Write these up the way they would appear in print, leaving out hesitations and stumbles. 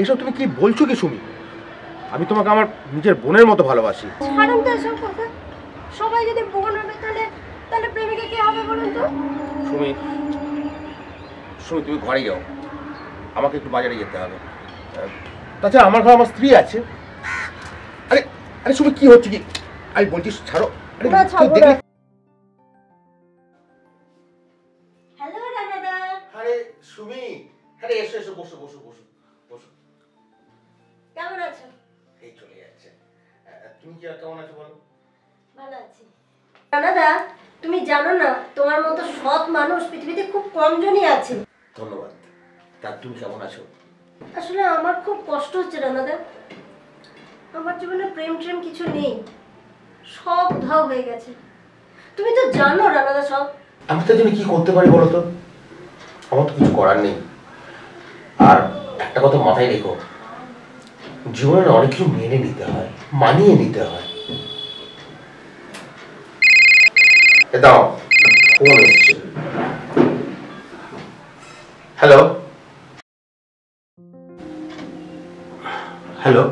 এসব তুমি কি বলছো কি সুমি? আমি তোমাকে আমার নিজের বোনের মতো ভালোবাসি। ছাড়ুন তো এসব কথা। সবাই যদি বোন হবে তাহলে তাহলে প্রেমিকা কি হবে বলুন তো? সুমি, সুমি তুমি ঘরে যাও, আমাকে একটু বাজারে যেতে হবে। তাছাড়া আমার ঘরে আমার স্ত্রী আছে। আরে আরে সুমি কি হচ্ছে কি? আমি বলছি ছাড়ো। আরে না ছাড়বো না। হ্যালো রানাদা। আরে সুমি, আরে এসো এসো, বসো বসো বসো বসো। কেমন আছো? এই চলে যাচ্ছে। তুমি কি আর কেমন আছো বলো? ভালো আছি। রানাদা, তুমি জানো না তোমার মতো সৎ মানুষ পৃথিবীতে খুব কম জনই আছে। ধন্যবাদ। তা তুমি কেমন আছো? আসলে আমার খুব কষ্ট হচ্ছে রানাদা। আমার জীবনে প্রেম ট্রেম কিছু নেই, সব উধাও হয়ে গেছে। তুমি তো জানো রানাদা সব। আমি তার জন্য কি করতে পারি বলো তো? আমার তো কিছু করার নেই। আর একটা কথা মাথায় রেখো, জীবনে অনেক কিছু মেনে নিতে হয়, মানিয়ে নিতে হয়। দাও, ফোন এসছে। Hello hello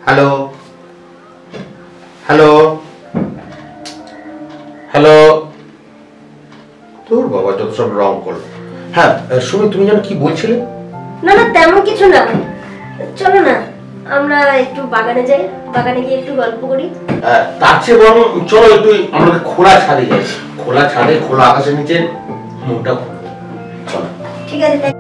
hello hello hello. তোর বাবা যত সব রং করলো। হ্যাঁ শুনে, তুমি যেন কি বলছিলে? না না তেমন কিছু না, চলো না আমরা একটু বাগানে যাই, বাগানে গিয়ে একটু গল্প করি। তার চেয়ে বরং চলো একটু আমরা খোলা ছাদে যাই, খোলা ছাদে খোলা আকাশের নিচে মনটা চলো। ঠিক আছে তাই।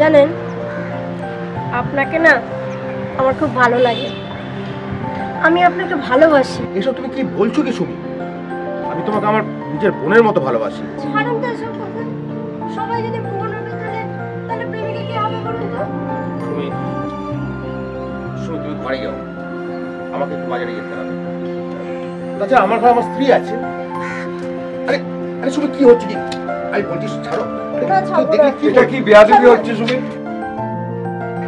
জানেন, আপনাকে না আমার খুব ভালো লাগে, আমি আপনাকে ভালোবাসি। এসব তুমি কি বলছো কি সুমি? আমি তোমাকে আমার নিজের বোনের মতো ভালোবাসি। ছাড়ুন তো এসব কথা। সবাই যদি বোন হবে তাহলে তাহলে প্রেমিকা কি হবে বলুন তো? সুমি, সুমি তুমি ঘরে যাও, আমাকে একটু বাজারে যেতে হবে। তাছাড়া আমার ঘরে আমার স্ত্রী আছে। আরে আরে সুমি কি হচ্ছে কি? আমি বলছি ছাড়ো। না ছাড়বো না। এটা কি বেয়াদবি হচ্ছে সুমি?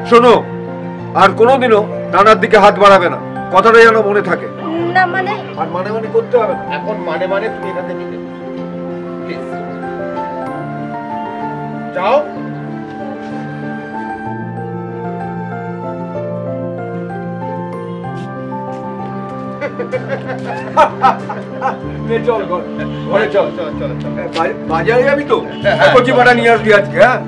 শোনো, আর কোনোদিনও নানার দিকে হাত বাড়াবে না, কথাটা যেন মনে থাকে। না মানে আর মানে মানে করতে হবে না। এখন মানে মানে তুমি এখান থেকে নিতে প্লিজ যাও। চল ঘরে চল। চলো চলো চলো। বাজারে যাবি তো? হ্যাঁ। কচি পাটা নিয়ে আসবি আজকে। হ্যাঁ